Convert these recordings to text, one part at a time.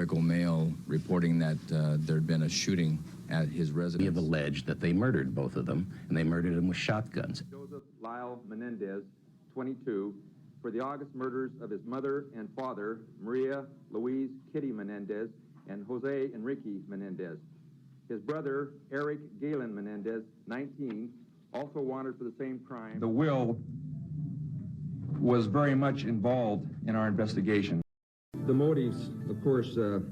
medical mail reporting that there had been a shooting at his residence. We have alleged that they murdered both of them, and they murdered them with shotguns. Joseph Lyle Menendez, 22, for the August murders of his mother and father, Maria Louise Kitty Menendez and Jose Enrique Menendez. His brother, Eric Galen Menendez, 19, also wanted for the same crime. The will was very much involved in our investigation. The motives, of course, are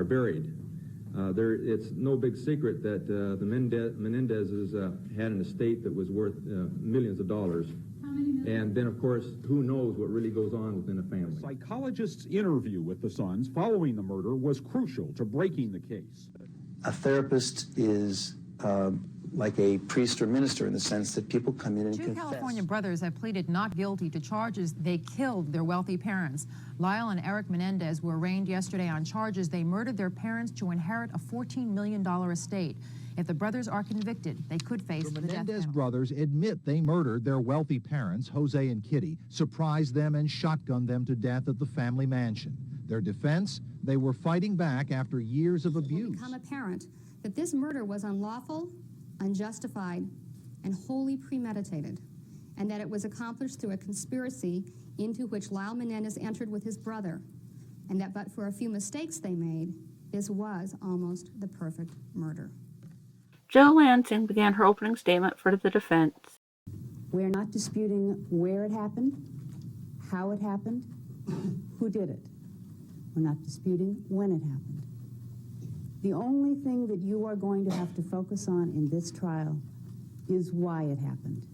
buried. It's no big secret that the Menendezes had an estate that was worth millions of dollars. And then, of course, who knows what really goes on within a family. Psychologist's interview with the sons following the murder was crucial to breaking the case. A therapist is like a priest or minister in the sense that people come in and confess. Two California brothers have pleaded not guilty to charges they killed their wealthy parents. Lyle and Eric Menendez were arraigned yesterday on charges they murdered their parents to inherit a $14 million estate. If the brothers are convicted, they could face the death penalty. The Menendez brothers admit they murdered their wealthy parents, Jose and Kitty, surprised them and shotgunned them to death at the family mansion. Their defense? They were fighting back after years of abuse. It will become apparent that this murder was unlawful, unjustified, and wholly premeditated, and that it was accomplished through a conspiracy into which Lyle Menendez entered with his brother, and that but for a few mistakes they made, this was almost the perfect murder. Jill Lansing began her opening statement for the defense. We're not disputing where it happened, how it happened, who did it. We're not disputing when it happened. The only thing that you are going to have to focus on in this trial is why it happened.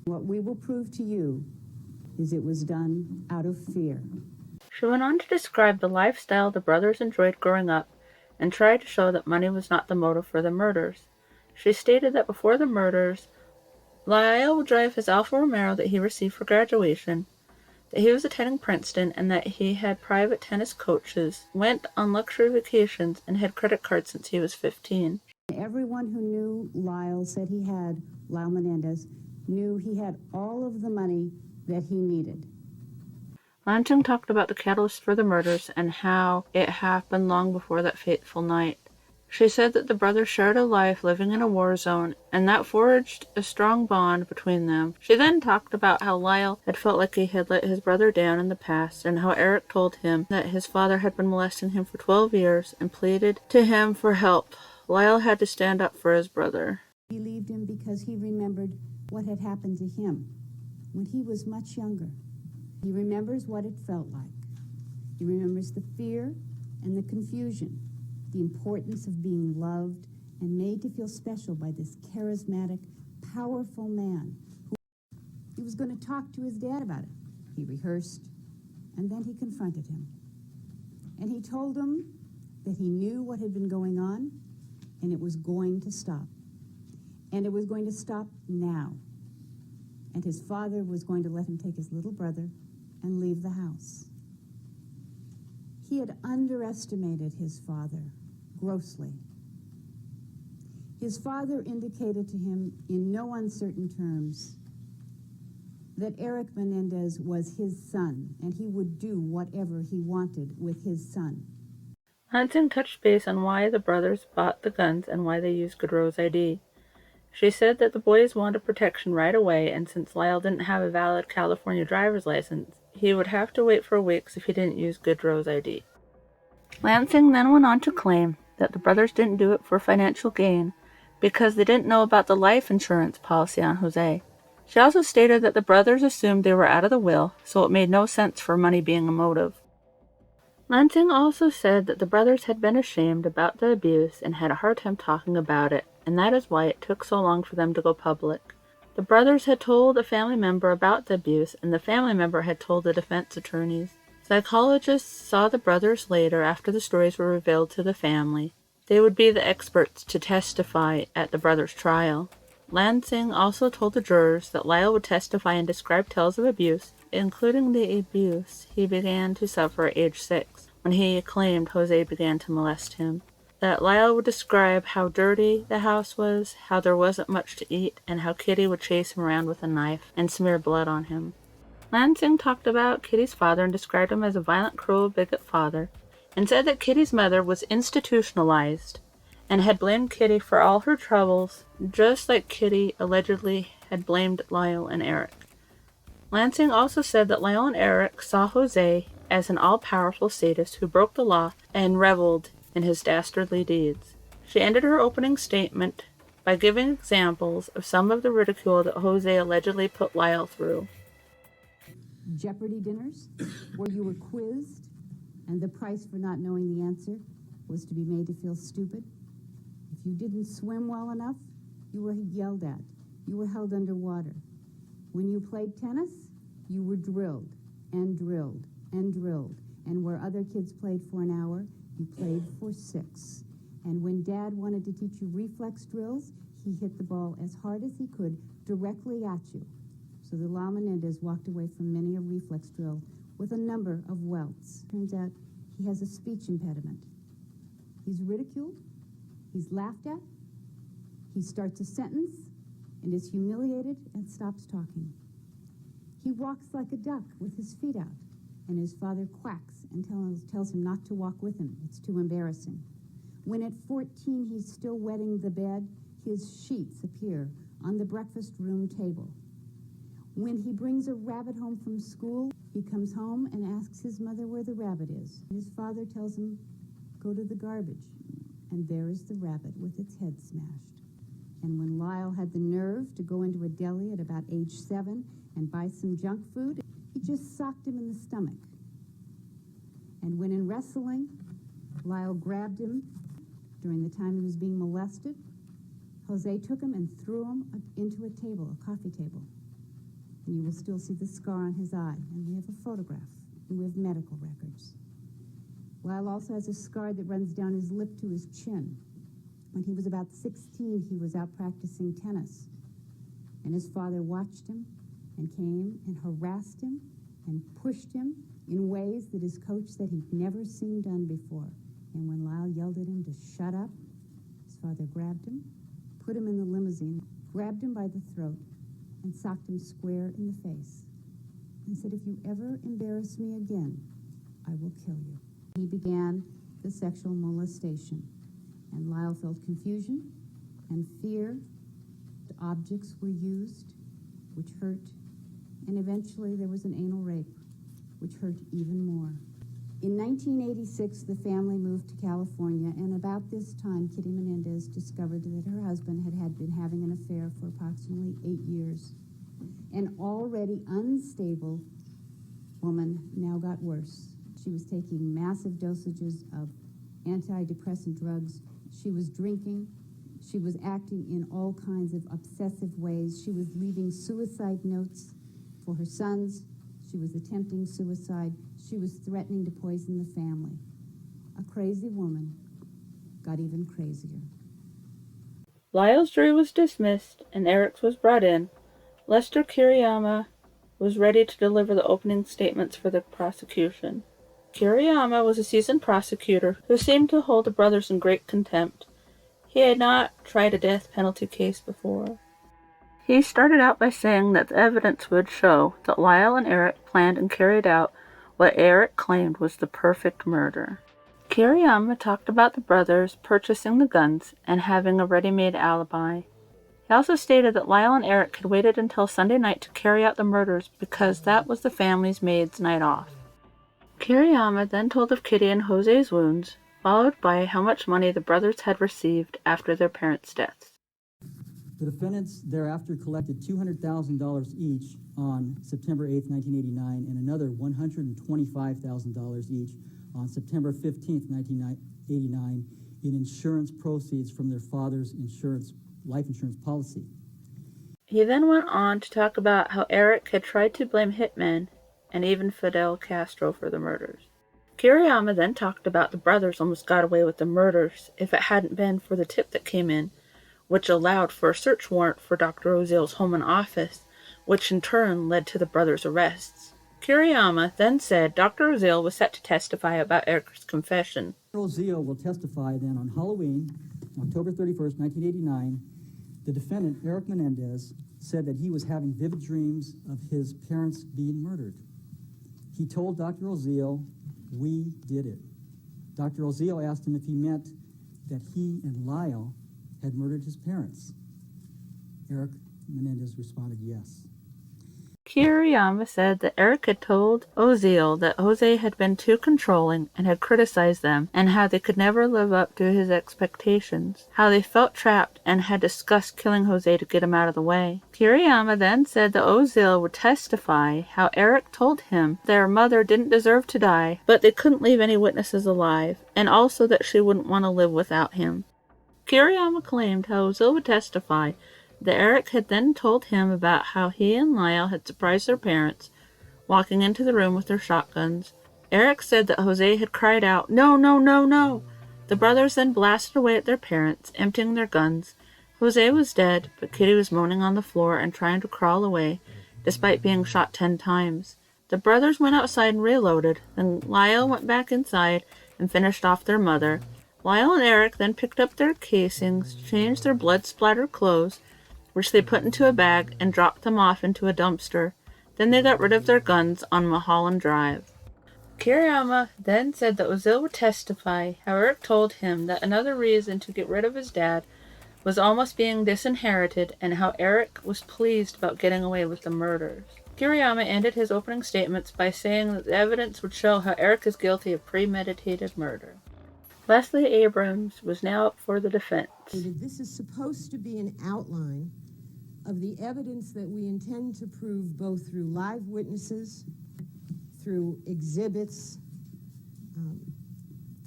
What we will prove to you is it was done out of fear. She went on to describe the lifestyle the brothers enjoyed growing up and tried to show that money was not the motive for the murders. She stated that before the murders, Lyle would drive his Alfa Romero that he received for graduation, that he was attending Princeton, and that he had private tennis coaches, went on luxury vacations, and had credit cards since he was 15. Everyone who knew Lyle Menendez, knew he had all of the money that he needed. Lansing talked about the catalyst for the murders and how it happened long before that fateful night. She said that the brothers shared a life living in a war zone, and that forged a strong bond between them. She then talked about how Lyle had felt like he had let his brother down in the past, and how Eric told him that his father had been molesting him for 12 years and pleaded to him for help. Lyle had to stand up for his brother. He believed him because he remembered what had happened to him when he was much younger. He remembers what it felt like. He remembers the fear and the confusion, the importance of being loved and made to feel special by this charismatic, powerful man who he was going to talk to his dad about it. He rehearsed, and then he confronted him. And he told him that he knew what had been going on, and it was going to stop. And it was going to stop now. And his father was going to let him take his little brother and leave the house. He had underestimated his father grossly. His father indicated to him in no uncertain terms that Eric Menendez was his son, and he would do whatever he wanted with his son. Lansing touched base on why the brothers bought the guns and why they used Goodrow's ID. She said that the boys wanted protection right away, and since Lyle didn't have a valid California driver's license, he would have to wait for weeks if he didn't use Goodrow's ID. Lansing then went on to claim that the brothers didn't do it for financial gain because they didn't know about the life insurance policy on Jose. She also stated that the brothers assumed they were out of the will, so it made no sense for money being a motive. Lansing also said that the brothers had been ashamed about the abuse and had a hard time talking about it, and that is why it took so long for them to go public. The brothers had told a family member about the abuse, and the family member had told the defense attorneys. Psychologists saw the brothers later after the stories were revealed to the family. They would be the experts to testify at the brothers' trial. Lansing also told the jurors that Lyle would testify and describe tales of abuse, including the abuse he began to suffer at age 6, when he claimed Jose began to molest him. That Lyle would describe how dirty the house was, how there wasn't much to eat, and how Kitty would chase him around with a knife and smear blood on him. Lansing talked about Kitty's father and described him as a violent, cruel, bigot father. and said that Kitty's mother was institutionalized and had blamed Kitty for all her troubles, just like Kitty allegedly had blamed Lyle and Eric. Lansing also said that Lyle and Eric saw Jose as an all-powerful sadist who broke the law and reveled in his dastardly deeds. She ended her opening statement by giving examples of some of the ridicule that Jose allegedly put Lyle through. Jeopardy dinners, where you were quizzed, and the price for not knowing the answer was to be made to feel stupid. If you didn't swim well enough, you were yelled at. You were held underwater. When you played tennis, you were drilled and drilled and drilled. And where other kids played for an hour, you played for 6. And when Dad wanted to teach you reflex drills, he hit the ball as hard as he could directly at you. So that Lyle Menendez walked away from many a reflex drill with a number of welts. Turns out he has a speech impediment. He's ridiculed, he's laughed at, he starts a sentence and is humiliated and stops talking. He walks like a duck with his feet out, and his father quacks and tells him not to walk with him. It's too embarrassing. When at 14 he's still wetting the bed, his sheets appear on the breakfast room table. When he brings a rabbit home from school, he comes home and asks his mother where the rabbit is. His father tells him, go to the garbage. And there is the rabbit with its head smashed. And when Lyle had the nerve to go into a deli at about age 7 and buy some junk food, he just socked him in the stomach. And when in wrestling, Lyle grabbed him during the time he was being molested, Jose took him and threw him into a table, a coffee table. And you will still see the scar on his eye. And we have a photograph, and we have medical records. Lyle also has a scar that runs down his lip to his chin. When he was about 16, he was out practicing tennis. And his father watched him and came and harassed him and pushed him in ways that his coach said he'd never seen done before. And when Lyle yelled at him to shut up, his father grabbed him, put him in the limousine, grabbed him by the throat, and socked him square in the face, and said, if you ever embarrass me again, I will kill you. He began the sexual molestation, and Lyle felt confusion and fear. Objects were used, which hurt, and eventually there was an anal rape, which hurt even more. In 1986, the family moved to California, and about this time, Kitty Menendez discovered that her husband had been having an affair for approximately 8 years. An already unstable woman now got worse. She was taking massive dosages of antidepressant drugs. She was drinking. She was acting in all kinds of obsessive ways. She was leaving suicide notes for her sons. She was attempting suicide. She was threatening to poison the family. A crazy woman got even crazier. Lyle's jury was dismissed and Eric's was brought in. Lester Kiriyama was ready to deliver the opening statements for the prosecution. Kiriyama was a seasoned prosecutor who seemed to hold the brothers in great contempt. He had not tried a death penalty case before. He started out by saying that the evidence would show that Lyle and Eric planned and carried out what Eric claimed was the perfect murder. Kiriyama talked about the brothers purchasing the guns and having a ready-made alibi. He also stated that Lyle and Eric had waited until Sunday night to carry out the murders because that was the family's maid's night off. Kiriyama then told of Kitty and Jose's wounds, followed by how much money the brothers had received after their parents' deaths. The defendants thereafter collected $200,000 each on September 8, 1989, and another $125,000 each on September 15, 1989, in insurance proceeds from their father's life insurance policy. He then went on to talk about how Eric had tried to blame hitmen and even Fidel Castro for the murders. Kiriyama then talked about the brothers almost got away with the murders if it hadn't been for the tip that came in, which allowed for a search warrant for Dr. Oziel's home and office, which in turn led to the brothers' arrests. Kiriyama then said Dr. Oziel was set to testify about Eric's confession. Dr. Oziel will testify then on Halloween, October 31st, 1989. The defendant, Eric Menendez, said that he was having vivid dreams of his parents being murdered. He told Dr. Oziel, "We did it." Dr. Oziel asked him if he meant that he and Lyle had murdered his parents. Eric Menendez responded yes. Kiriyama said that Eric had told Oziel that Jose had been too controlling and had criticized them, and how they could never live up to his expectations, how they felt trapped and had discussed killing Jose to get him out of the way. Kiriyama then said that Oziel would testify how Eric told him their mother didn't deserve to die, but they couldn't leave any witnesses alive, and also that she wouldn't want to live without him. Kiriyama claimed how Oziel would testify that Eric had then told him about how he and Lyle had surprised their parents, walking into the room with their shotguns. Eric said that Jose had cried out, "No, no, no, no!" The brothers then blasted away at their parents, emptying their guns. Jose was dead, but Kitty was moaning on the floor and trying to crawl away, despite being shot 10 times. The brothers went outside and reloaded, then Lyle went back inside and finished off their mother. Lyle and Eric then picked up their casings, changed their blood-splattered clothes, which they put into a bag and dropped them off into a dumpster. Then they got rid of their guns on Mulholland Drive. Kiriyama then said that Oziel would testify how Eric told him that another reason to get rid of his dad was almost being disinherited, and how Eric was pleased about getting away with the murders. Kiriyama ended his opening statements by saying that the evidence would show how Eric is guilty of premeditated murder. Leslie Abrams was now up for the defense. This is supposed to be an outline of the evidence that we intend to prove both through live witnesses, through exhibits,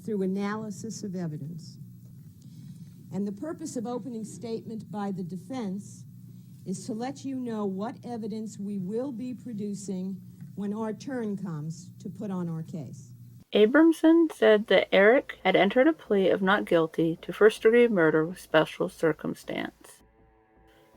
through analysis of evidence. And the purpose of opening statement by the defense is to let you know what evidence we will be producing when our turn comes to put on our case. Abramson said that Eric had entered a plea of not guilty to first-degree murder with special circumstance.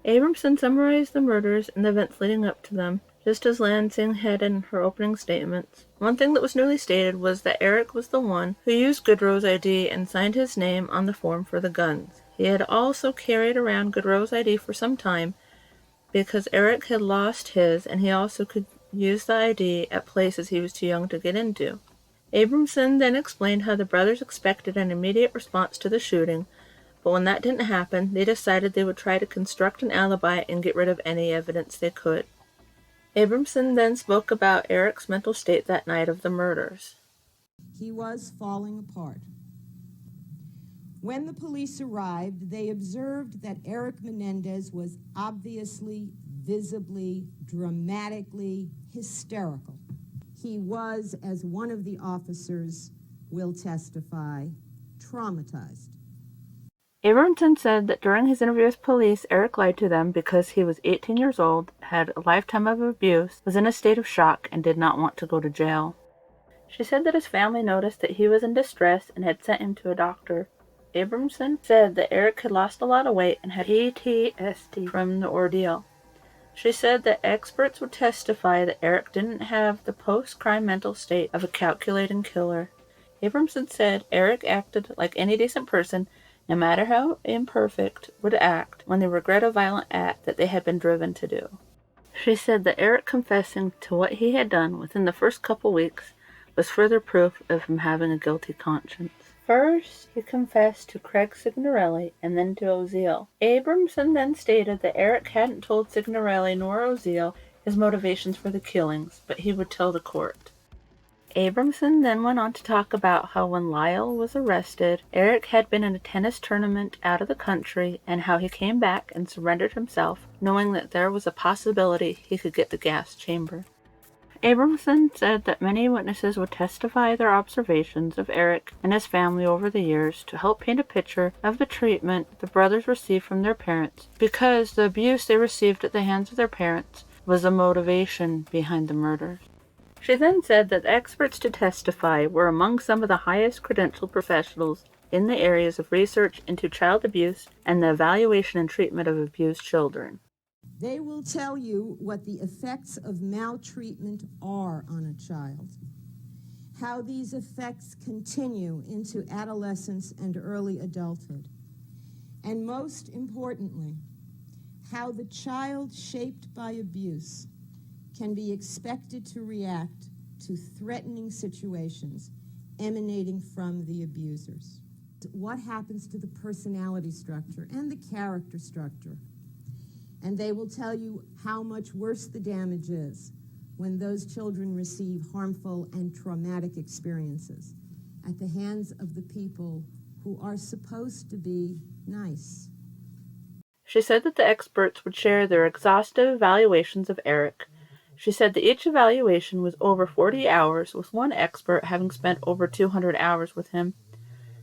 Abramson summarized the murders and the events leading up to them, just as Lansing had in her opening statements. One thing that was newly stated was that Eric was the one who used Goodrow's ID and signed his name on the form for the guns. He had also carried around Goodrow's ID for some time because Eric had lost his, and he also could use the ID at places he was too young to get into. Abramson then explained how the brothers expected an immediate response to the shooting, but when that didn't happen, they decided they would try to construct an alibi and get rid of any evidence they could. Abramson then spoke about Eric's mental state that night of the murders. He was falling apart. When the police arrived, they observed that Eric Menendez was obviously, visibly, dramatically hysterical. He was, as one of the officers will testify, traumatized. Abramson said that during his interview with police, Eric lied to them because he was 18 years old, had a lifetime of abuse, was in a state of shock, and did not want to go to jail. She said that his family noticed that he was in distress and had sent him to a doctor. Abramson said that Eric had lost a lot of weight and had PTSD from the ordeal. She said that experts would testify that Eric didn't have the post-crime mental state of a calculating killer. Abramson said Eric acted like any decent person, no matter how imperfect, would act when they regret a violent act that they had been driven to do. She said that Eric confessing to what he had done within the first couple weeks was further proof of him having a guilty conscience. First, he confessed to Craig Signorelli and then to Oziel. Abramson then stated that Eric hadn't told Signorelli nor Oziel his motivations for the killings, but he would tell the court. Abramson then went on to talk about how when Lyle was arrested, Eric had been in a tennis tournament out of the country, and how he came back and surrendered himself, knowing that there was a possibility he could get the gas chamber. Abramson said that many witnesses would testify their observations of Eric and his family over the years to help paint a picture of the treatment the brothers received from their parents, because the abuse they received at the hands of their parents was the motivation behind the murders. She then said that the experts to testify were among some of the highest credentialed professionals in the areas of research into child abuse and the evaluation and treatment of abused children. They will tell you what the effects of maltreatment are on a child, how these effects continue into adolescence and early adulthood, and most importantly, how the child shaped by abuse can be expected to react to threatening situations emanating from the abusers. What happens to the personality structure and the character structure? And they will tell you how much worse the damage is when those children receive harmful and traumatic experiences at the hands of the people who are supposed to be nice. She said that the experts would share their exhaustive evaluations of Eric. She said that each evaluation was over 40 hours, with one expert having spent over 200 hours with him,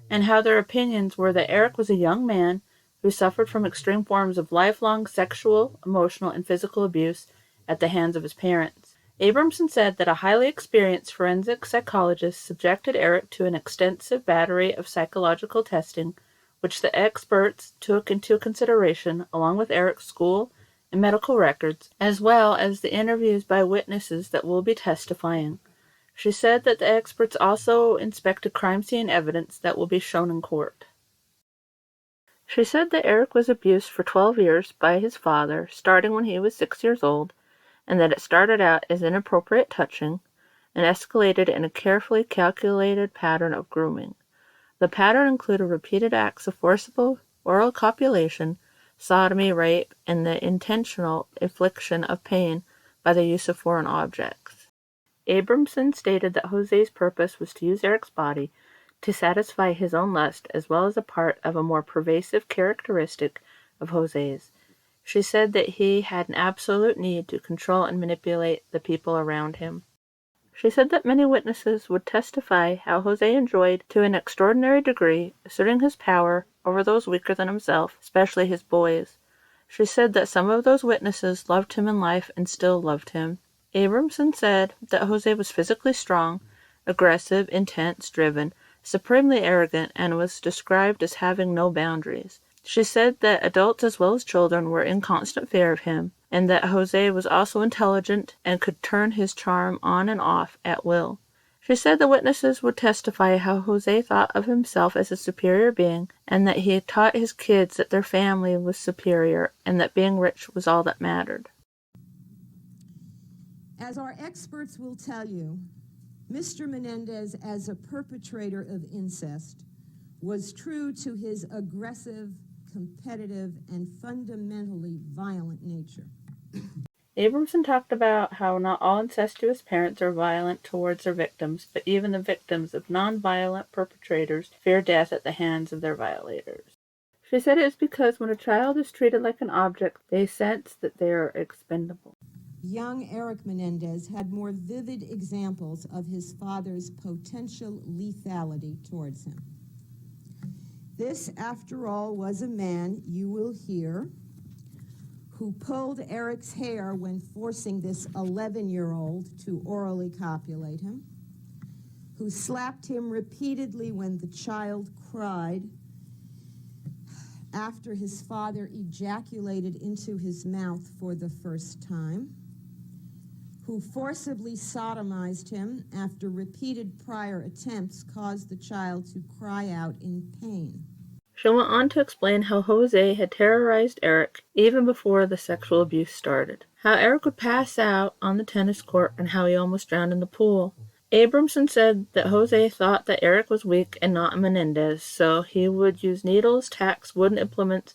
and how their opinions were that Eric was a young man who suffered from extreme forms of lifelong sexual, emotional, and physical abuse at the hands of his parents. Abramson said that a highly experienced forensic psychologist subjected Eric to an extensive battery of psychological testing, which the experts took into consideration along with Eric's school and medical records, as well as the interviews by witnesses that will be testifying. She said that the experts also inspected crime scene evidence that will be shown in court. She said that Eric was abused for 12 years by his father, starting when he was 6 years old, and that it started out as inappropriate touching and escalated in a carefully calculated pattern of grooming. The pattern included repeated acts of forcible oral copulation, sodomy, rape, and the intentional infliction of pain by the use of foreign objects. Abramson stated that Jose's purpose was to use Eric's body to satisfy his own lust, as well as a part of a more pervasive characteristic of Jose's. She said that he had an absolute need to control and manipulate the people around him. She said that many witnesses would testify how Jose enjoyed, to an extraordinary degree, asserting his power over those weaker than himself, especially his boys. She said that some of those witnesses loved him in life and still loved him. Abramson said that Jose was physically strong, aggressive, intense, driven, supremely arrogant, and was described as having no boundaries. She said that adults as well as children were in constant fear of him, and that Jose was also intelligent and could turn his charm on and off at will. She said the witnesses would testify how Jose thought of himself as a superior being, and that he had taught his kids that their family was superior and that being rich was all that mattered. As our experts will tell you, Mr. Menendez, as a perpetrator of incest, was true to his aggressive, competitive, and fundamentally violent nature. Abramson talked about how not all incestuous parents are violent towards their victims, but even the victims of non-violent perpetrators fear death at the hands of their violators. She said it is because when a child is treated like an object, they sense that they are expendable. Young Eric Menendez had more vivid examples of his father's potential lethality towards him. This, after all, was a man, you will hear, who pulled Eric's hair when forcing this 11-year-old to orally copulate him, who slapped him repeatedly when the child cried after his father ejaculated into his mouth for the first time, who forcibly sodomized him after repeated prior attempts caused the child to cry out in pain. She went on to explain how Jose had terrorized Eric even before the sexual abuse started, how Eric would pass out on the tennis court, and how he almost drowned in the pool. Abramson said that Jose thought that Eric was weak and not Menendez, so he would use needles, tacks, wooden implements,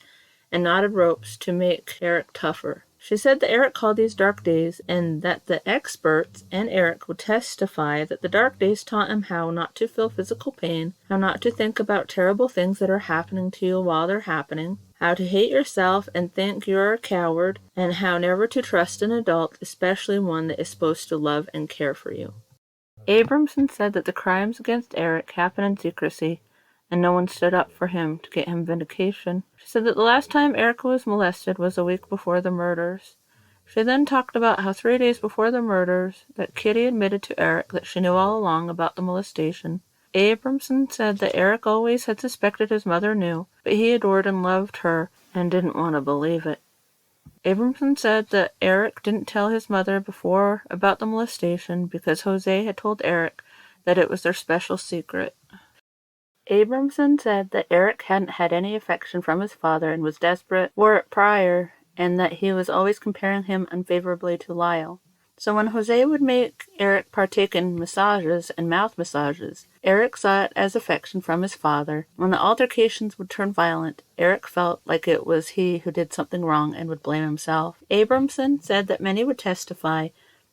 and knotted ropes to make Eric tougher. She said that Eric called these dark days, and that the experts and Eric would testify that the dark days taught him how not to feel physical pain, how not to think about terrible things that are happening to you while they're happening, how to hate yourself and think you're a coward, and how never to trust an adult, especially one that is supposed to love and care for you. Abramson said that the crimes against Eric happened in secrecy, and no one stood up for him to get him vindication. She said that the last time Eric was molested was a week before the murders. She then talked about how 3 days before the murders that Kitty admitted to Eric that she knew all along about the molestation. Abramson said that Eric always had suspected his mother knew, but he adored and loved her and didn't want to believe it. Abramson said that Eric didn't tell his mother before about the molestation because Jose had told Eric that it was their special secret. Abramson said that Eric hadn't had any affection from his father and was desperate for it prior, and that he was always comparing him unfavorably to Lyle. So when Jose would make Eric partake in massages and mouth massages, Eric saw it as affection from his father. When the altercations would turn violent, Eric felt like it was he who did something wrong and would blame himself. Abramson said that many would testify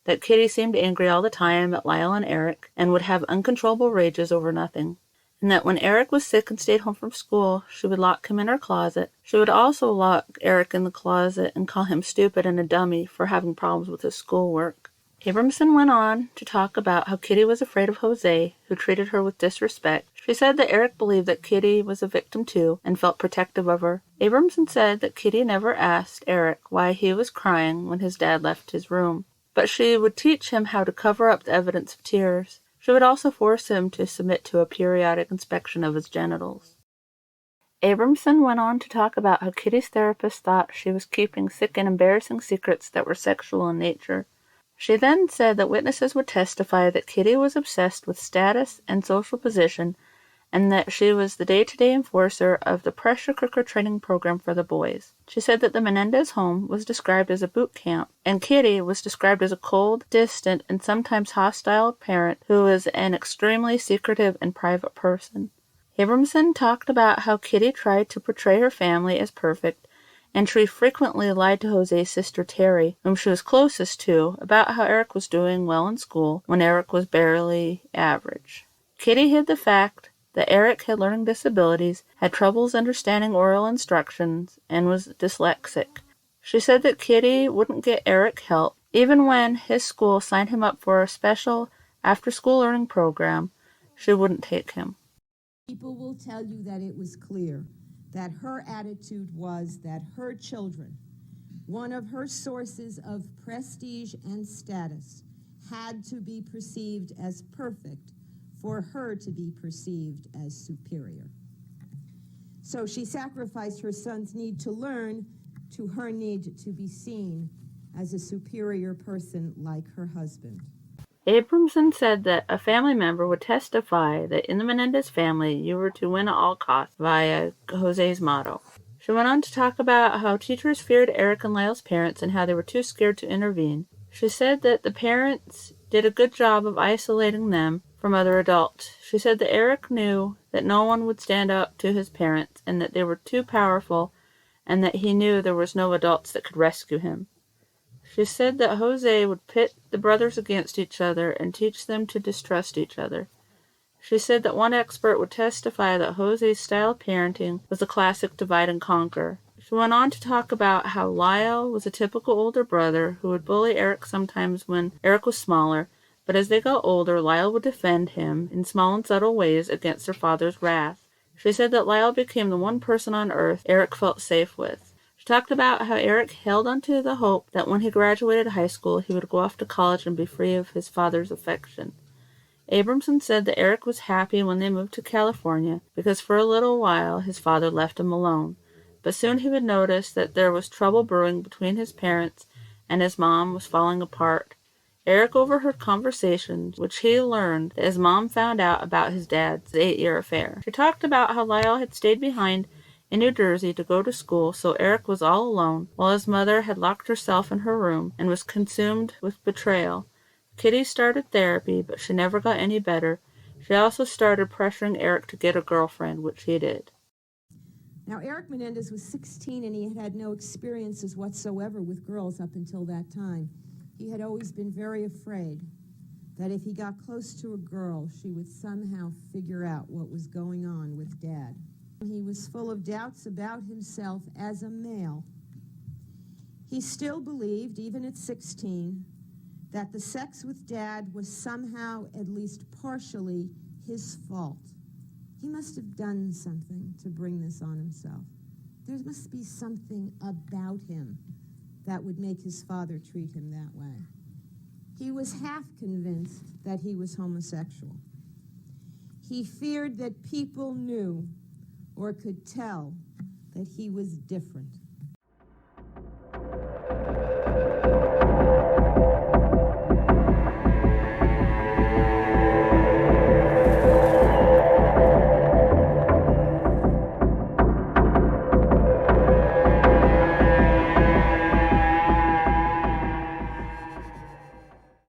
that Kitty seemed angry all the time at Lyle and Eric and would have uncontrollable rages over nothing. And that when Eric was sick and stayed home from school, she would lock him in her closet. She would also lock Eric in the closet and call him stupid and a dummy for having problems with his schoolwork. Abramson went on to talk about how Kitty was afraid of Jose, who treated her with disrespect. She said that Eric believed that Kitty was a victim too and felt protective of her. Abramson said that Kitty never asked Eric why he was crying when his dad left his room, but she would teach him how to cover up the evidence of tears. She would also force him to submit to a periodic inspection of his genitals. Abramson went on to talk about how Kitty's therapist thought she was keeping sick and embarrassing secrets that were sexual in nature. She then said that witnesses would testify that Kitty was obsessed with status and social position, and that she was the day-to-day enforcer of the pressure cooker training program for the boys. She said that the Menendez home was described as a boot camp, and Kitty was described as a cold, distant, and sometimes hostile parent who was an extremely secretive and private person. Abramson talked about how Kitty tried to portray her family as perfect, and she frequently lied to Jose's sister Terry, whom she was closest to, about how Eric was doing well in school when Eric was barely average. Kitty hid the fact that Eric had learning disabilities, had troubles understanding oral instructions, and was dyslexic. She said that Kitty wouldn't get Eric help, even when his school signed him up for a special after-school learning program. She wouldn't take him. People will tell you that it was clear that her attitude was that her children, one of her sources of prestige and status, had to be perceived as perfect for her to be perceived as superior. So she sacrificed her son's need to learn to her need to be seen as a superior person like her husband. Abramson said that a family member would testify that in the Menendez family you were to win at all costs via Jose's motto. She went on to talk about how teachers feared Eric and Lyle's parents and how they were too scared to intervene. She said that the parents did a good job of isolating them from other adults. She said that Eric knew that no one would stand up to his parents and that they were too powerful and that he knew there was no adults that could rescue him. She said that Jose would pit the brothers against each other and teach them to distrust each other. She said that one expert would testify that Jose's style of parenting was a classic divide and conquer. She went on to talk about how Lyle was a typical older brother who would bully Eric sometimes when Eric was smaller, but as they got older, Lyle would defend him in small and subtle ways against their father's wrath. She said that Lyle became the one person on earth Eric felt safe with. She talked about how Eric held onto the hope that when he graduated high school, he would go off to college and be free of his father's affection. Abramson said that Eric was happy when they moved to California because for a little while his father left him alone, but soon he would notice that there was trouble brewing between his parents and his mom was falling apart. Eric overheard conversations which he learned that his mom found out about his dad's 8-year affair. She talked about how Lyle had stayed behind in New Jersey to go to school, so Eric was all alone, while his mother had locked herself in her room and was consumed with betrayal. Kitty started therapy, but she never got any better. She also started pressuring Eric to get a girlfriend, which he did. Now, Eric Menendez was 16 and he had had no experiences whatsoever with girls up until that time. He had always been very afraid that if he got close to a girl, she would somehow figure out what was going on with Dad. He was full of doubts about himself as a male. He still believed, even at 16, that the sex with Dad was somehow, at least partially, his fault. He must have done something to bring this on himself. There must be something about him that would make his father treat him that way. He was half convinced that he was homosexual. He feared that people knew or could tell that he was different.